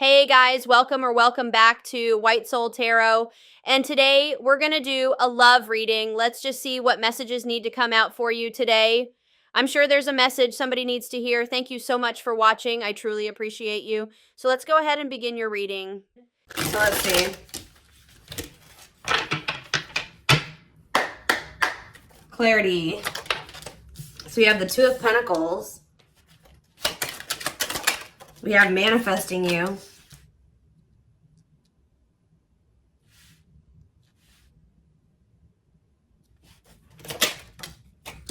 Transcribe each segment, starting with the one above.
Hey guys, welcome back to White Soul Tarot. And today we're going to do a love reading. Let's just see what messages need to come out for you today. I'm sure there's a message somebody needs to hear. Thank you so much for watching. I truly appreciate you. So let's go ahead and begin your reading. So let's see. Clarity. So we have the Two of Pentacles. We have manifesting you.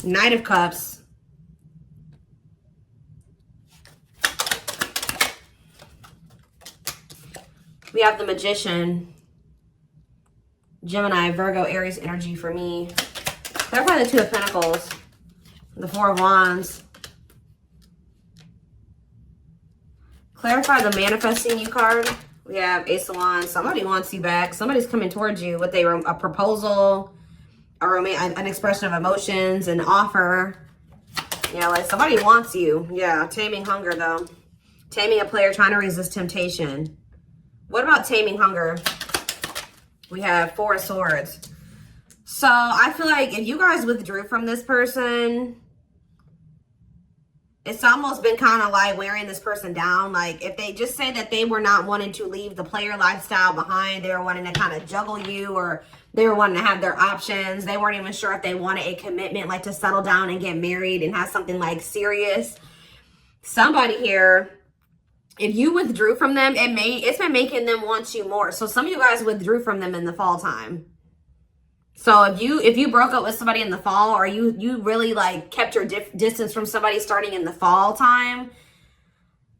Knight of Cups. We have the Magician. Gemini, Virgo, Aries energy for me. Clarify the Two of Pentacles. The Four of Wands. Clarify the manifesting you card. We have Ace of Wands. Somebody wants you back. Somebody's coming towards you with a proposal, an expression of emotions, an offer. You know, like somebody wants you. Yeah, taming hunger though. Taming a player trying to resist temptation. What about taming hunger? We have Four of Swords. So I feel like if you guys withdrew from this person, it's almost been kind of like wearing this person down. Like if they just say that they were not wanting to leave the player lifestyle behind, they were wanting to kind of juggle you, or they were wanting to have their options. They weren't even sure if they wanted a commitment, like to settle down and get married and have something like serious. Somebody here, if you withdrew from them, it's been making them want you more. So some of you guys withdrew from them in the fall time. So if you broke up with somebody in the fall, or you really like kept your distance from somebody starting in the fall time,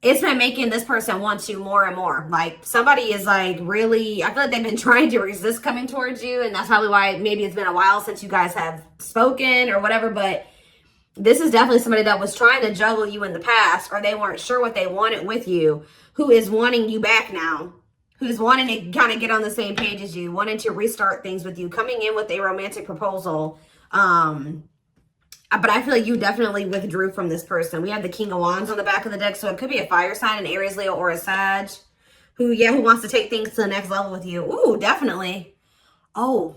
it's been making this person want you more and more. Like somebody is like really, I feel like they've been trying to resist coming towards you, and that's probably why maybe it's been a while since you guys have spoken or whatever. But this is definitely somebody that was trying to juggle you in the past, or they weren't sure what they wanted with you, who is wanting you back now. Who's wanting to kind of get on the same page as you, wanting to restart things with you, coming in with a romantic proposal. But I feel like you definitely withdrew from this person. We have the King of Wands on the back of the deck, so it could be a fire sign, an Aries, Leo, or a Sag, who wants to take things to the next level with you. Ooh, definitely. Oh.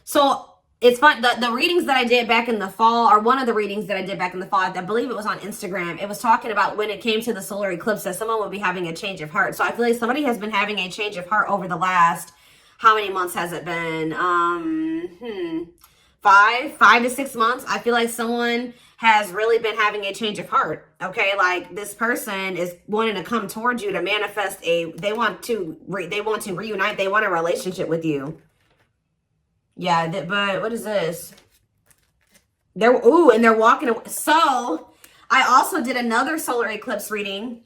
So it's fun. The readings that I did back in the fall, or one of the readings that I did back in the fall, I believe it was on Instagram. It was talking about when it came to the solar eclipse that someone would be having a change of heart. So I feel like somebody has been having a change of heart over the last, how many months has it been? 5 to 6 months. I feel like someone has really been having a change of heart. Okay, like this person is wanting to come towards you to manifest they want to reunite. They want a relationship with you. Yeah, but what is this? And they're walking away. So I also did another solar eclipse reading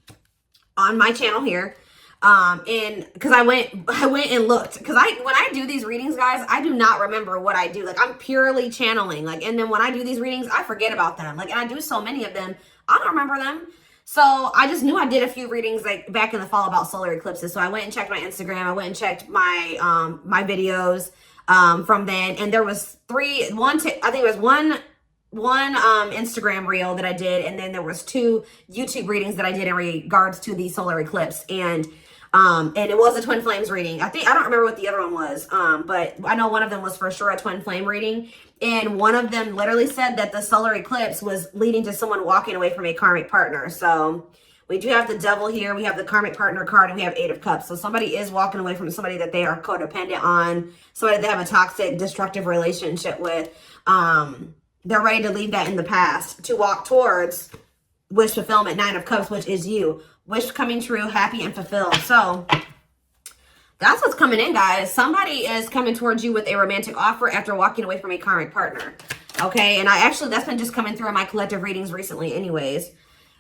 on my channel here. And because I went and looked, because when I do these readings, guys, I do not remember what I do. Like I'm purely channeling. Like, and then when I do these readings, I forget about them. Like, and I do so many of them, I don't remember them. So I just knew I did a few readings like back in the fall about solar eclipses. So I went and checked my Instagram. I went and checked my my videos from then, and there was one Instagram reel that I did, and then there was 2 YouTube readings that I did in regards to the solar eclipse, and it was a twin flames reading. I don't remember what the other one was, but I know one of them was for sure a twin flame reading, and one of them literally said that the solar eclipse was leading to someone walking away from a karmic partner. So we do have the Devil here, we have the karmic partner card, and we have 8 of Cups. So somebody is walking away from somebody that they are codependent on, somebody they have a toxic, destructive relationship with. They're ready to leave that in the past to walk towards wish fulfillment, 9 of Cups, which is you. Wish coming true, happy and fulfilled. So that's what's coming in, guys. Somebody is coming towards you with a romantic offer after walking away from a karmic partner. Okay, and that's been just coming through in my collective readings recently anyways.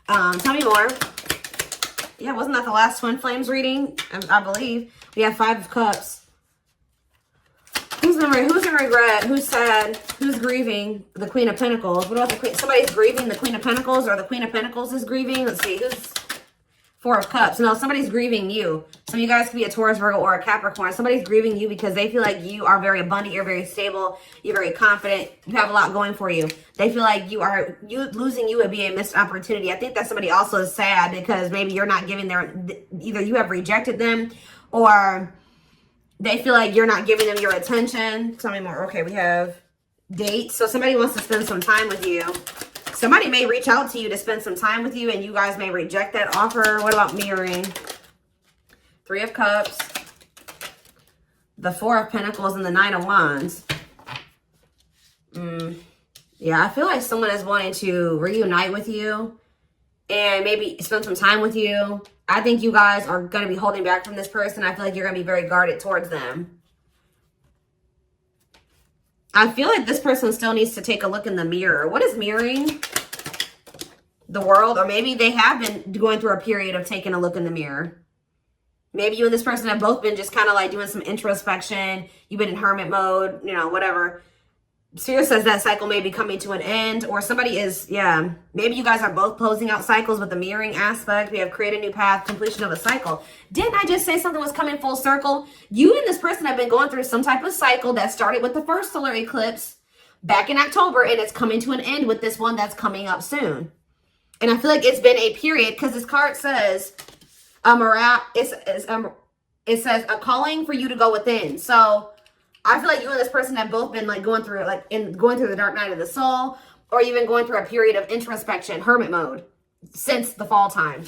Tell me more. Yeah, wasn't that the last twin flames reading? I believe. We have 5 of Cups. Who's in regret? Who's sad? Who's grieving? The Queen of Pentacles. What about the Queen? Somebody's grieving the Queen of Pentacles, or the Queen of Pentacles is grieving. Let's see. Four of Cups. No, somebody's grieving you. Some of you guys could be a Taurus, Virgo, or a Capricorn. Somebody's grieving you because they feel like you are very abundant. You're very stable. You're very confident. You have a lot going for you. They feel like losing you would be a missed opportunity. I think that somebody also is sad because maybe you're not giving either you have rejected them or they feel like you're not giving them your attention. Tell me more. Okay, we have dates. So somebody wants to spend some time with you. Somebody may reach out to you to spend some time with you and you guys may reject that offer. What about mirroring? Three of Cups, the Four of Pentacles, and the Nine of Wands. Yeah, I feel like someone is wanting to reunite with you and maybe spend some time with you. I think you guys are going to be holding back from this person. I feel like you're going to be very guarded towards them. I feel like this person still needs to take a look in the mirror. What is mirroring? The World, or maybe they have been going through a period of taking a look in the mirror. Maybe you and this person have both been just kind of like doing some introspection. You've been in hermit mode, you know, whatever. Spirit says that cycle may be coming to an end, or somebody is, yeah. Maybe you guys are both closing out cycles with the mirroring aspect. We have create a new path, completion of a cycle. Didn't I just say something was coming full circle? You and this person have been going through some type of cycle that started with the first solar eclipse back in October, and it's coming to an end with this one that's coming up soon. And I feel like it's been a period because this card says, it says a calling for you to go within. So I feel like you and this person have both been like going through the dark night of the soul, or even going through a period of introspection, hermit mode, since the fall time.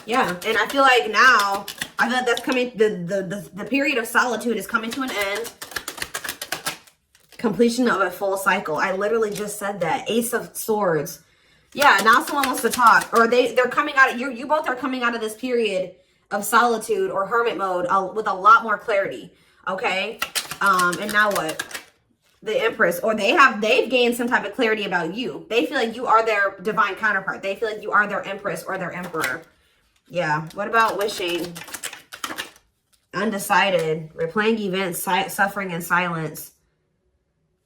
Yeah, and I feel like now, I feel like that's coming, the period of solitude is coming to an end. Completion of a full cycle. I literally just said that. Ace of Swords. Yeah, now someone wants to talk, or they're coming out of, you both are coming out of this period of solitude or hermit mode with a lot more clarity. Okay, and now what? The Empress, or they've gained some type of clarity about you. They feel like you are their divine counterpart. They feel like you are their Empress or their Emperor. Yeah. What about wishing? Undecided. Replaying events, suffering in silence.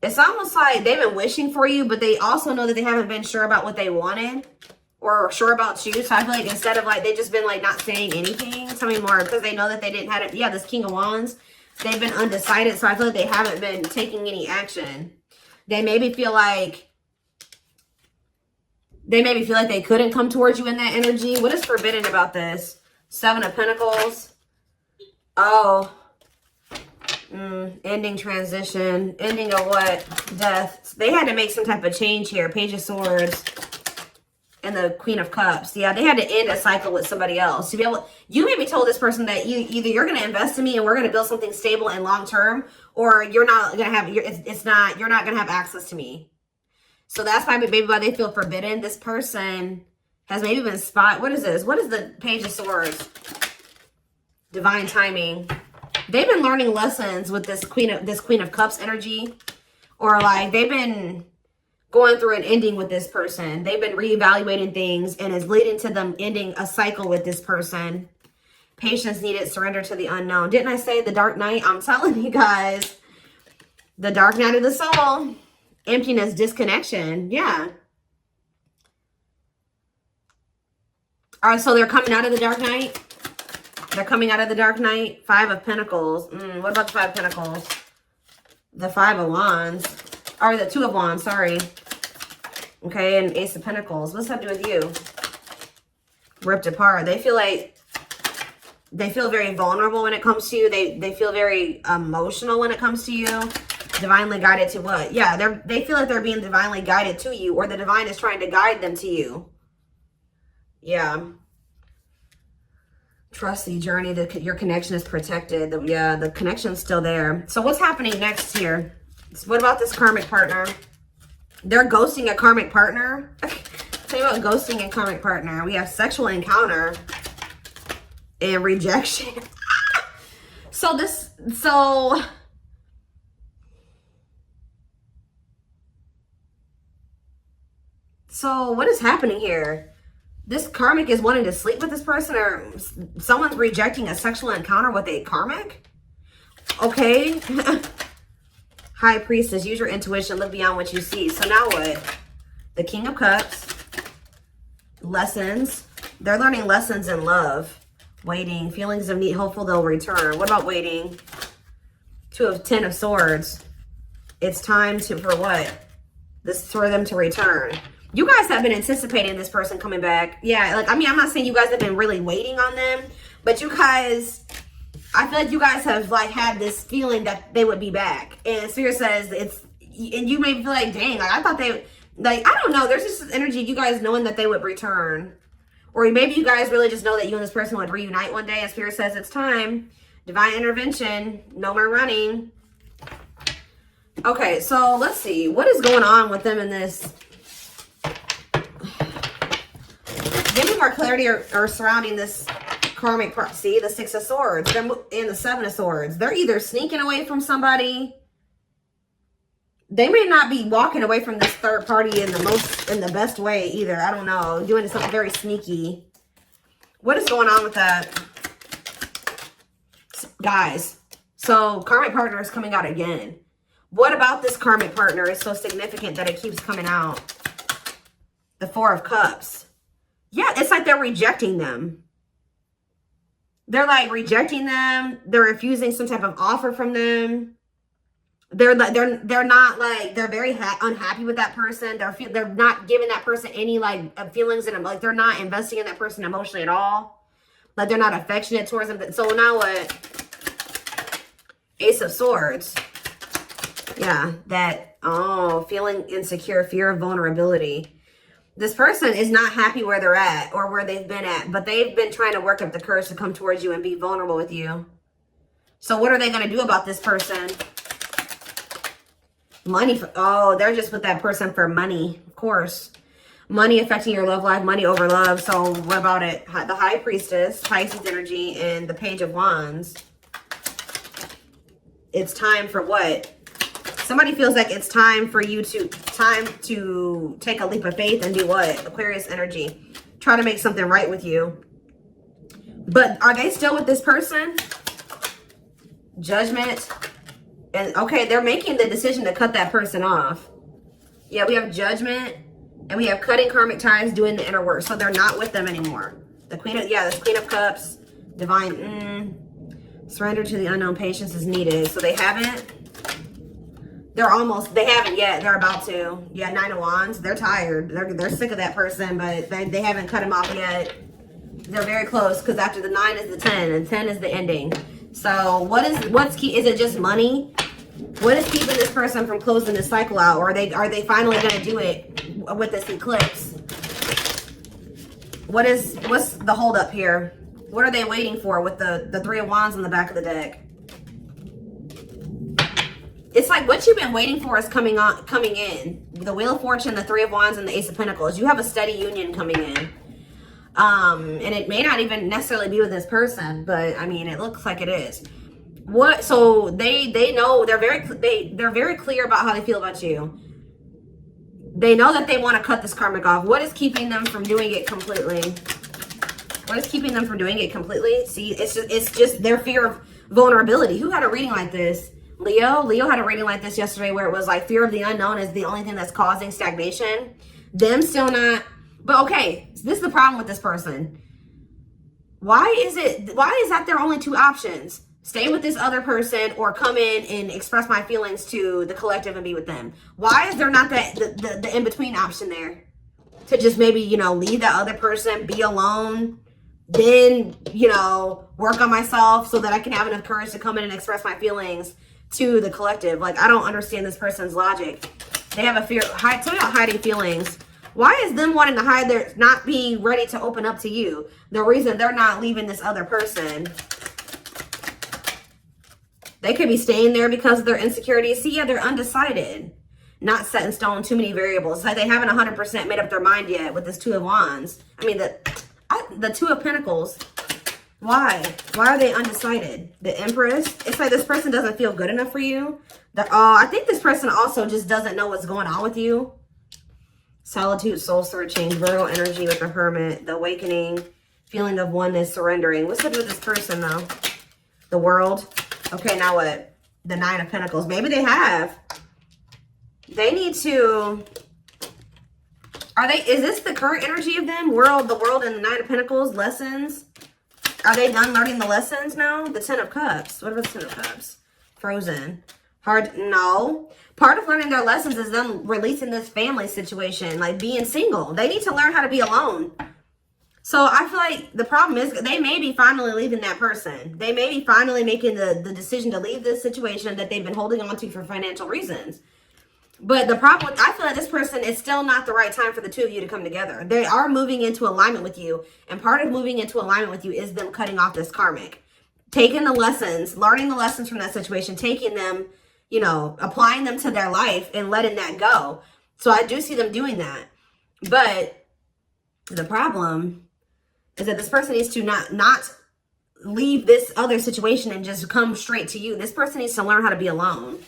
It's almost like they've been wishing for you, but they also know that they haven't been sure about what they wanted or sure about you. So I feel like instead of like, they've just been like not saying anything. Tell me more, because they know that they didn't have it. Yeah, this King of Wands. They've been undecided, so I feel like they haven't been taking any action. They maybe feel like they couldn't come towards you in that energy. What is forbidden about this? Seven of Pentacles. Oh. Ending, transition. Ending of what? Death. They had to make some type of change here. Page of Swords. And the Queen of Cups. Yeah, they had to end a cycle with somebody else to be able. You maybe told this person that either you're going to invest in me and we're going to build something stable and long term, or you're not going to have. You're not going to have access to me. So that's probably maybe why they feel forbidden. This person has maybe been spot. What is this? What is the Page of Swords? Divine timing. They've been learning lessons with this Queen of Cups energy, or like they've been going through an ending with this person. They've been reevaluating things and is leading to them ending a cycle with this person. Patience needed, surrender to the unknown. Didn't I say the dark night? I'm telling you guys. The dark night of the soul. Emptiness, disconnection. Yeah. All right, so they're coming out of the dark night. They're coming out of the dark night. Five of Pentacles. What about the Five of Pentacles? The Five of Wands. Or the Two of Wands, sorry. Okay, and Ace of Pentacles. What's that do with you? Ripped apart. They feel like they feel very vulnerable when it comes to you. They feel very emotional when it comes to you. Divinely guided to what? Yeah, they feel like they're being divinely guided to you, or the divine is trying to guide them to you. Yeah. Trust the journey. Your connection is protected. The connection's still there. So what's happening next here? What about this karmic partner? They're ghosting a karmic partner. Tell you about ghosting a karmic partner. We have sexual encounter and rejection. So what is happening here? This karmic is wanting to sleep with this person, or someone's rejecting a sexual encounter with a karmic? Okay. High Priestess, use your intuition, look beyond what you see. So now what? The King of Cups, lessons, They're learning lessons in love. Waiting. Feelings of need. Hopeful they'll return. What about waiting? 10 of Swords. It's time for what? This for them to return. You guys have been anticipating this person coming back. Yeah, like, I mean, I'm not saying you guys have been really waiting on them, but you guys, I feel like you guys have like had this feeling that they would be back. And Spirit says it's, and you may feel like, dang, like I thought they, like, I don't know. There's just this energy of you guys knowing that they would return. Or maybe you guys really just know that you and this person would reunite one day. And Spirit says it's time. Divine intervention. No more running. Okay, so let's see. What is going on with them in this? Give me more clarity or surrounding this karmic part. See, the 6 of Swords and the 7 of Swords. They're either sneaking away from somebody. They may not be walking away from this third party in the best way either. I don't know. Doing something very sneaky. What is going on with that? Guys, so karmic partner is coming out again. What about this karmic partner is so significant that it keeps coming out? The 4 of Cups. Yeah, it's like they're rejecting them. They're like rejecting them. They're refusing some type of offer from them. They're not like, they're very unhappy with that person. They're not giving that person any like feelings, and like they're not investing in that person emotionally at all. Like they're not affectionate towards them. So now what? Ace of Swords. Yeah, that, oh, feeling insecure, fear of vulnerability. This person is not happy where they're at or where they've been at, but they've been trying to work up the courage to come towards you and be vulnerable with you. So what are they going to do about this person? Money. Oh, they're just with that person for money, of course. Money affecting your love life, money over love. So what about it? The High Priestess, Pisces energy, and the Page of Wands. It's time for what? Somebody feels like it's time for you to take a leap of faith and do what? Aquarius energy. Try to make something right with you. But are they still with this person? Judgment. And okay, they're making the decision to cut that person off. Yeah, we have Judgment. And we have cutting karmic ties, doing the inner work. So they're not with them anymore. The Queen of, yeah, the Queen of Cups. Divine, surrender to the unknown, patience is needed. So they haven't. They haven't yet. They're about to. Yeah, 9 of Wands. They're tired. They're sick of that person, but they haven't cut him off yet. They're very close because after the 9 is the 10, and 10 is the ending. So what's key? Is it just money? What is keeping this person from closing this cycle out? Or are they finally going to do it with this eclipse? What's the holdup here? What are they waiting for with the 3 of Wands on the back of the deck? It's like what you've been waiting for is coming in. The Wheel of Fortune, the 3 of Wands, and the Ace of Pentacles. You have a steady union coming in. And it may not even necessarily be with this person, but I mean, it looks like it is. What? So they know, they're very clear about how they feel about you. They know that they want to cut this karmic off. What is keeping them from doing it completely? What is keeping them from doing it completely? See, it's just their fear of vulnerability. Who had a reading like this? Leo had a reading like this yesterday where it was like fear of the unknown is the only thing that's causing stagnation. Them still not. But okay, this is the problem with this person. Why is that their only 2 options? Stay with this other person or come in and express my feelings to the collective and be with them. Why is there not the in-between option there? To just maybe, leave that other person, be alone, then, work on myself so that I can have enough courage to come in and express my feelings to the collective. Like, I don't understand this person's logic. They have a fear. Tell me about hiding feelings. Why is them wanting to hide their not being ready to open up to you? The reason they're not leaving this other person. They could be staying there because of their insecurities. See, yeah, they're undecided. Not set in stone, too many variables. It's like they haven't 100% made up their mind yet with this 2 of Wands. I mean, the 2 of Pentacles. Why? Why are they undecided? The Empress. It's like this person doesn't feel good enough for you. I think this person also just doesn't know what's going on with you. Solitude, soul searching, Virgo energy with the Hermit, the awakening, feeling of oneness, surrendering. What's up with this person though? The World. Okay, now what? The 9 of Pentacles. Maybe they have. They need to. Is this the current energy of them? The world and the Nine of Pentacles, lessons. Are they done learning the lessons now? The Ten of Cups. What about the Ten of Cups? Frozen. No. Part of learning their lessons is them releasing this family situation, like being single. They need to learn how to be alone. So I feel like the problem is they may be finally leaving that person. They may be finally making the decision to leave this situation that they've been holding on to for financial reasons. But the problem, I feel like this person, is still not the right time for the two of you to come together. They are moving into alignment with you. And part of moving into alignment with you is them cutting off this karmic. Taking the lessons, learning the lessons from that situation, taking them, you know, applying them to their life and letting that go. So I do see them doing that. But the problem is that this person needs to not leave this other situation and just come straight to you. This person needs to learn how to be alone.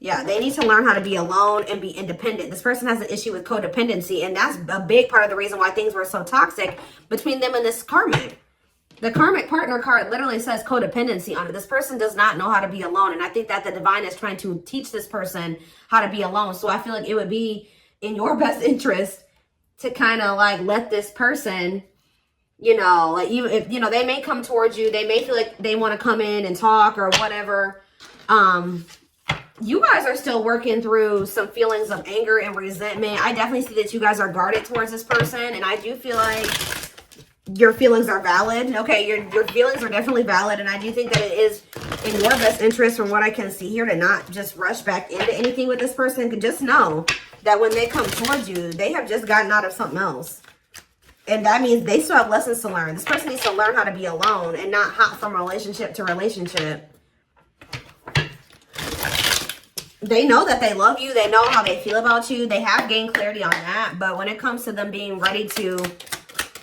Yeah, they need to learn how to be alone and be independent. This person has an issue with codependency, and that's a big part of the reason why things were so toxic between them and this karmic. The karmic partner card literally says codependency on it. This person does not know how to be alone, and I think that the divine is trying to teach this person how to be alone. So I feel like it would be in your best interest to kind of like let this person, you know, like if you know, they may come towards you, they may feel like they want to come in and talk or whatever. You guys are still working through some feelings of anger and resentment. I definitely see that you guys are guarded towards this person, and I do feel like your feelings are valid. Okay, your feelings are definitely valid, and I do think that it is in your best interest, from what I can see here, to not just rush back into anything with this person. Just know that when they come towards you, they have just gotten out of something else. And that means they still have lessons to learn. This person needs to learn how to be alone and not hop from relationship to relationship. They know that they love you. They know how they feel about you. They have gained clarity on that. But when it comes to them being ready to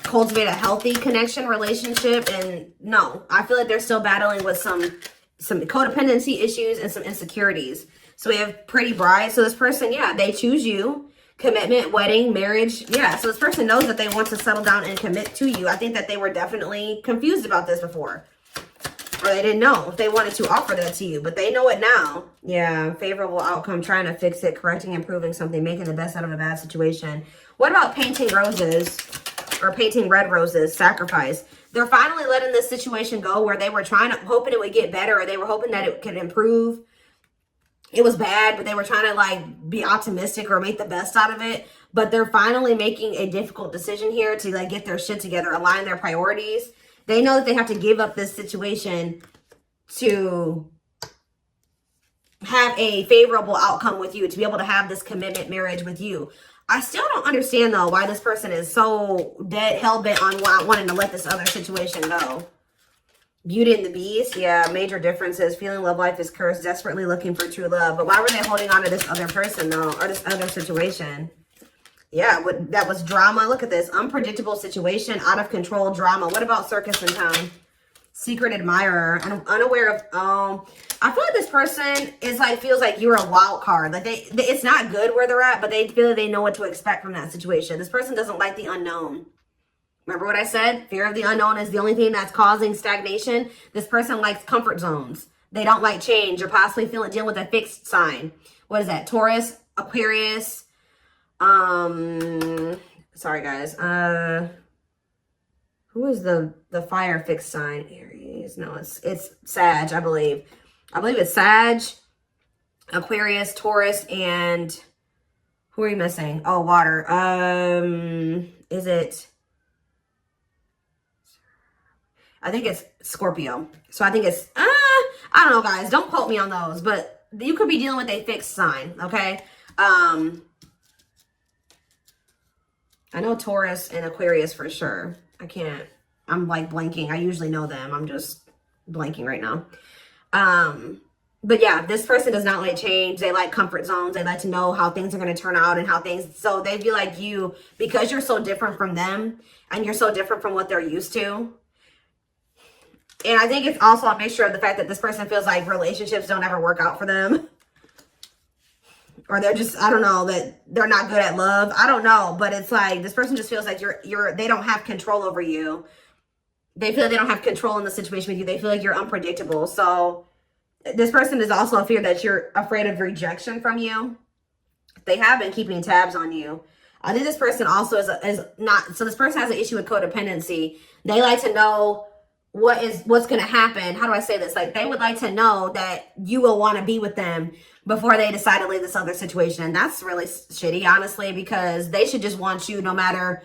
cultivate a healthy connection, relationship, and no, I feel like they're still battling with some codependency issues and some insecurities. So we have Pretty Bride. So this person, yeah, they choose you. Commitment, wedding, marriage. Yeah, so this person knows that they want to settle down and commit to you. I think that they were definitely confused about this before. Or they didn't know if they wanted to offer that to you, but they know it now. Yeah, favorable outcome, trying to fix it, correcting, improving something, making the best out of a bad situation. What about painting roses or painting red roses? Sacrifice. They're finally letting this situation go where they were hoping it would get better, or they were hoping that it could improve. It was bad, but they were trying to like be optimistic or make the best out of it. But they're finally making a difficult decision here to like get their shit together, align their priorities. They know that they have to give up this situation to have a favorable outcome with you, to be able to have this commitment marriage with you. I still don't understand, though, why this person is so dead hell-bent on wanting to let this other situation go. Beauty and the Beast. Yeah, major differences. Feeling love life is cursed. Desperately looking for true love. But why were they holding on to this other person, though, or this other situation? Yeah, that was drama. Look at this. Unpredictable situation, out of control drama. What about circus in town? Secret admirer. I'm unaware of, I feel like this person is like, feels like you're a wild card. Like it's not good where they're at, but they feel like they know what to expect from that situation. This person doesn't like the unknown. Remember what I said? Fear of the unknown is the only thing that's causing stagnation. This person likes comfort zones. They don't like change, or possibly dealing with a fixed sign. What is that? Taurus, Aquarius, sorry guys, who is the fire fixed sign? Aries. No, it's Sag, I believe it's Sag, Aquarius, Taurus, and who are you missing? Oh, water. Is it, I think it's Scorpio. So I think it's I don't know, guys, don't quote me on those, but you could be dealing with a fixed sign. Okay. I know Taurus and Aquarius for sure. I'm like blanking. I usually know them. I'm just blanking right now. But yeah, this person does not like change. They like comfort zones. They like to know how things are going to turn out and so they feel like you, because you're so different from them and you're so different from what they're used to. And I think it's also a mixture of the fact that this person feels like relationships don't ever work out for them. Or they're just, I don't know, that they're not good at love. I don't know. But it's like, this person just feels like they don't have control over you. They feel like they don't have control in the situation with you. They feel like you're unpredictable. So this person is also a fear that you're afraid of rejection from you. They have been keeping tabs on you. I think this person also is not, so this person has an issue with codependency. They like to know what's going to happen. How do I say this? Like, they would like to know that you will want to be with them before they decide to leave this other situation. And that's really shitty, honestly, because they should just want you no matter,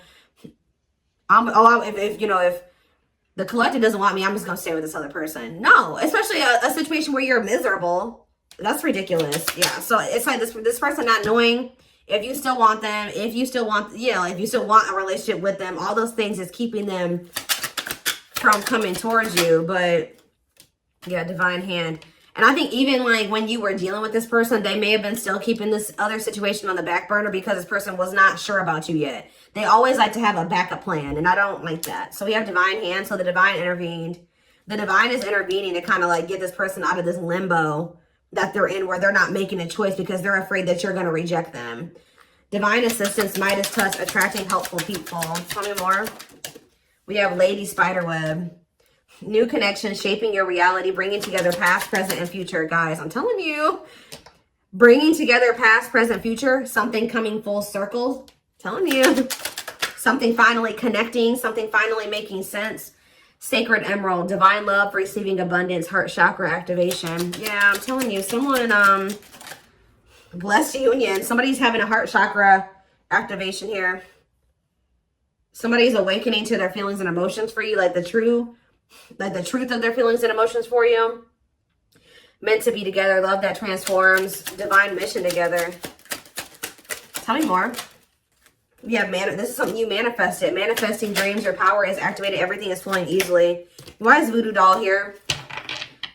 if the collective doesn't want me, I'm just going to stay with this other person. No, especially a situation where you're miserable. That's ridiculous. Yeah. So it's like this person not knowing if you still want them, if you still want a relationship with them, all those things is keeping them from coming towards you. But yeah, divine hand. And I think even like when you were dealing with this person, they may have been still keeping this other situation on the back burner because this person was not sure about you yet. They always like to have a backup plan, and I don't like that. So we have divine hand. So the divine intervened. The divine is intervening to kind of like get this person out of this limbo that they're in, where they're not making a choice because they're afraid that you're going to reject them. Divine assistance, Midas touch, attracting helpful people. Tell me more. We have Lady Spiderweb. New connection, shaping your reality, bringing together past, present, and future. Guys, I'm telling you, bringing together past, present, future, something coming full circle. Telling you, something finally connecting, something finally making sense. Sacred Emerald, divine love, receiving abundance, heart chakra activation. Yeah, I'm telling you, someone, blessed union. Somebody's having a heart chakra activation here. Somebody's awakening to their feelings and emotions for you, like the truth of their feelings and emotions for you. Meant to be together, love that transforms, divine mission together. Tell me more. Yeah, this is something you manifested. Manifesting dreams, your power is activated. Everything is flowing easily. Why is Voodoo Doll here?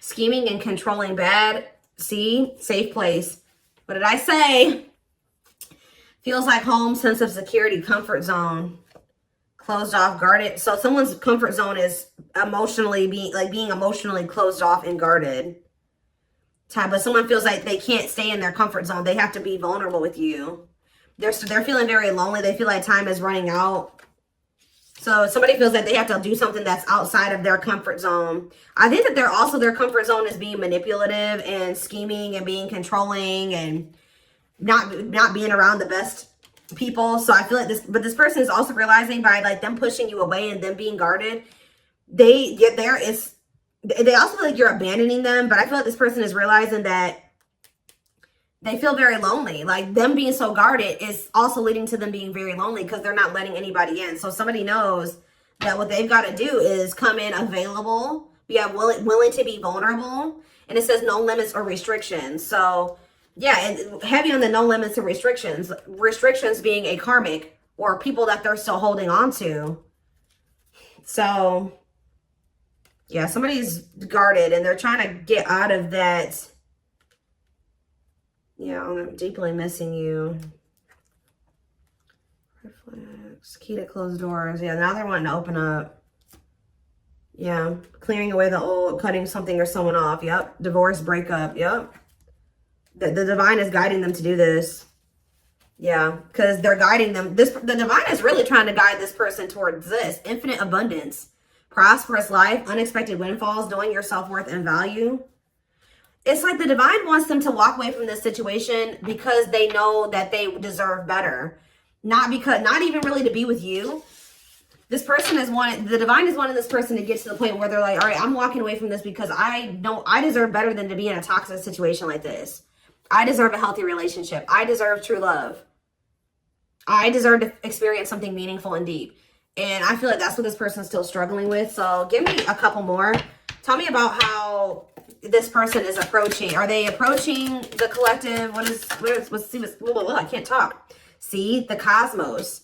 Scheming and controlling bad. See? Safe place. What did I say? Feels like home, sense of security, comfort zone. Closed off, guarded. So someone's comfort zone is being emotionally closed off and guarded. But someone feels like they can't stay in their comfort zone. They have to be vulnerable with you. They're feeling very lonely. They feel like time is running out. So somebody feels like they have to do something that's outside of their comfort zone. I think that their comfort zone is being manipulative and scheming and being controlling and not being around the best people. So I feel like this person is also realizing by like them pushing you away and them being guarded, they also feel like you're abandoning them. But I feel like this person is realizing that they feel very lonely. Like them being so guarded is also leading to them being very lonely because they're not letting anybody in. So somebody knows that what they've got to do is come in available, willing to be vulnerable. And it says no limits or restrictions. So yeah, and heavy on the no limits or restrictions. Restrictions being a karmic or people that they're still holding on to. So yeah, somebody's guarded and they're trying to get out of that. Yeah, I'm deeply missing you. Reflex, key to closed doors. Yeah, now they're wanting to open up. Yeah, clearing away the old, cutting something or someone off. Yep, divorce, breakup. Yep. The divine is guiding them to do this. Yeah, because they're guiding them. The divine is really trying to guide this person towards this. Infinite abundance, prosperous life, unexpected windfalls, knowing your self-worth and value. It's like the divine wants them to walk away from this situation because they know that they deserve better. Not even really to be with you. This person the divine is wanting this person to get to the point where they're like, all right, I'm walking away from this because I know I deserve better than to be in a toxic situation like this. I deserve a healthy relationship. I deserve true love. I deserve to experience something meaningful and deep. And I feel like that's what this person's still struggling with. So give me a couple more. Tell me about how this person is approaching. Are they approaching the collective? I can't talk. See, the cosmos.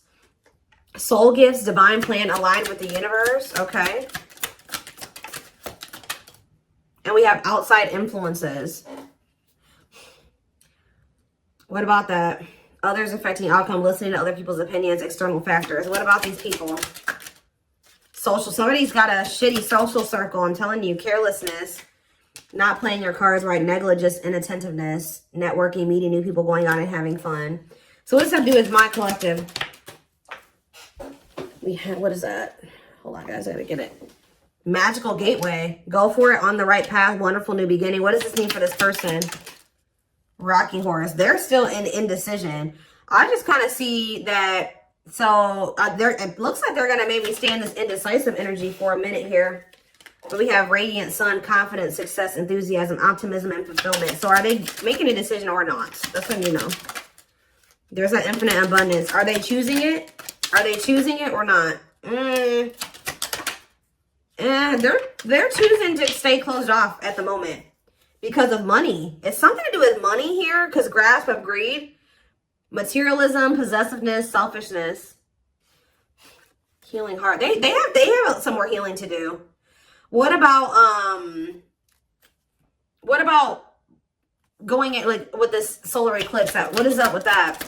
Soul gifts, divine plan aligned with the universe. Okay. And we have outside influences. What about that? Others affecting outcome, listening to other people's opinions, external factors. What about these people? Social. Somebody's got a shitty social circle. I'm telling you, carelessness, not playing your cards right, negligence, inattentiveness, networking, meeting new people, going out and having fun. So what does that do with my collective? What is that? Hold on, guys. I gotta get it. Magical gateway. Go for it, on the right path. Wonderful new beginning. What does this mean for this person? Rocking horse. They're still in indecision. I just kind of see that. So it looks like they're going to maybe stay in this indecisive energy for a minute here. But we have radiant sun, confidence, success, enthusiasm, optimism, and fulfillment. So are they making a decision or not? That's when you know. There's that infinite abundance. Are they choosing it? Are they choosing it or not? They're choosing to stay closed off at the moment because of money. It's something to do with money here, because grasp of greed, materialism, possessiveness, selfishness, healing heart. They have some more healing to do. What about going in like with this solar eclipse? What is up with that?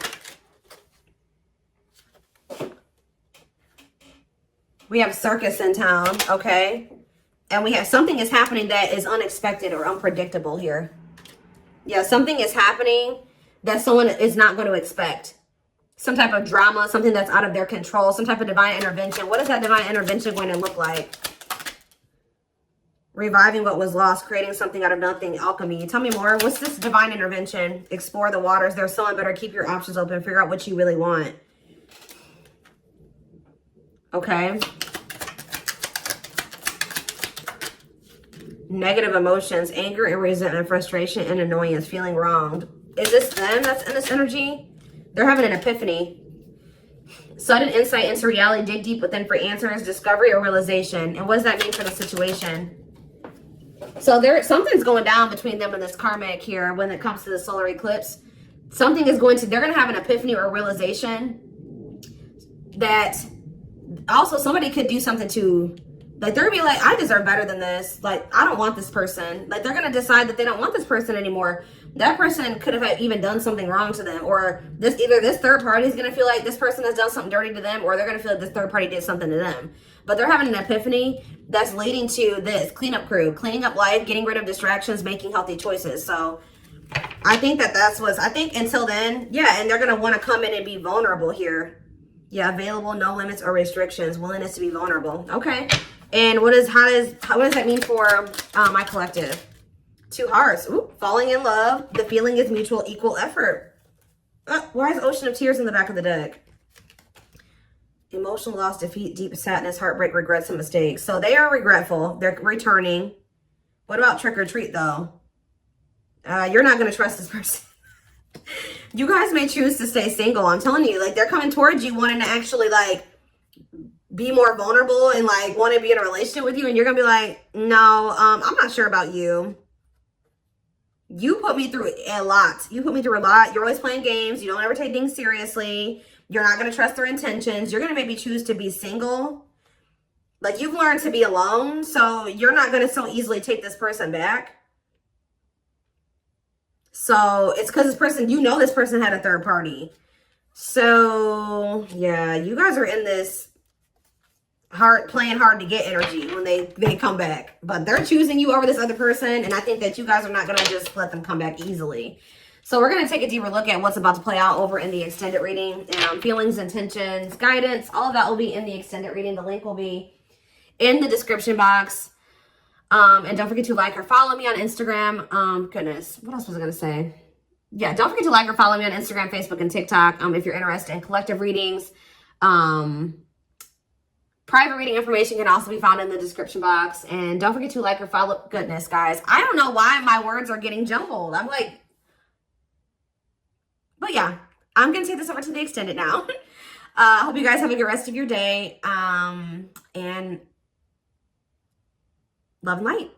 We have circus in town, okay? And we have something is happening that is unexpected or unpredictable here. Yeah, something is happening that someone is not going to expect. Some type of drama, something that's out of their control, some type of divine intervention. What is that divine intervention going to look like? Reviving what was lost, creating something out of nothing, alchemy. Tell me more. What's this divine intervention? Explore the waters. There's someone better. Keep your options open. Figure out what you really want. Okay. Negative emotions, anger and resentment, frustration and annoyance, feeling wronged. Is this them that's in this energy? They're having an epiphany. Sudden insight into reality, dig deep within for answers, discovery or realization. And what does that mean for the situation? So something's going down between them and this karmic here when it comes to the solar eclipse. Something is they're going to have an epiphany or realization that also somebody could do something to, like, they're going to be like, I deserve better than this. Like, I don't want this person. Like, they're going to decide that they don't want this person anymore. That person could have even done something wrong to them, or either this third party is going to feel like this person has done something dirty to them, or they're going to feel like this third party did something to them. But they're having an epiphany that's leading to this cleanup crew, cleaning up life, getting rid of distractions, making healthy choices. So I think I think until then, yeah, and they're going to want to come in and be vulnerable here. Yeah, available, no limits or restrictions, willingness to be vulnerable. Okay. And what does that mean for my collective? 2 hearts. Ooh, falling in love. The feeling is mutual, equal effort. Why is Ocean of Tears in the back of the deck? Emotional loss, defeat, deep sadness, heartbreak, regrets, and mistakes. So they are regretful. They're returning. What about trick or treat, though? You're not going to trust this person. You guys may choose to stay single. I'm telling you, like, they're coming towards you wanting to actually, like, be more vulnerable and, like, want to be in a relationship with you. And you're going to be like, no, I'm not sure about you. You put me through a lot. You put me through a lot. You're always playing games. You don't ever take things seriously. You're not going to trust their intentions. You're going to maybe choose to be single. Like, you've learned to be alone. So you're not going to so easily take this person back. So it's because this person, this person had a third party. So yeah, you guys are in this playing hard to get energy when they come back, but they're choosing you over this other person. And I think that you guys are not going to just let them come back easily. So we're going to take a deeper look at what's about to play out over in the extended reading. Feelings, intentions, guidance, all of that will be in the extended reading. The link will be in the description box. And don't forget to like or follow me on Instagram. Goodness, what else was I going to say? Yeah, don't forget to like or follow me on Instagram, Facebook, and TikTok if you're interested in collective readings. Private reading information can also be found in the description box. And don't forget to like or follow. Goodness, guys. I don't know why my words are getting jumbled. I'm like, but yeah, I'm going to take this over to the extended now. I hope you guys have a good rest of your day. And love and light.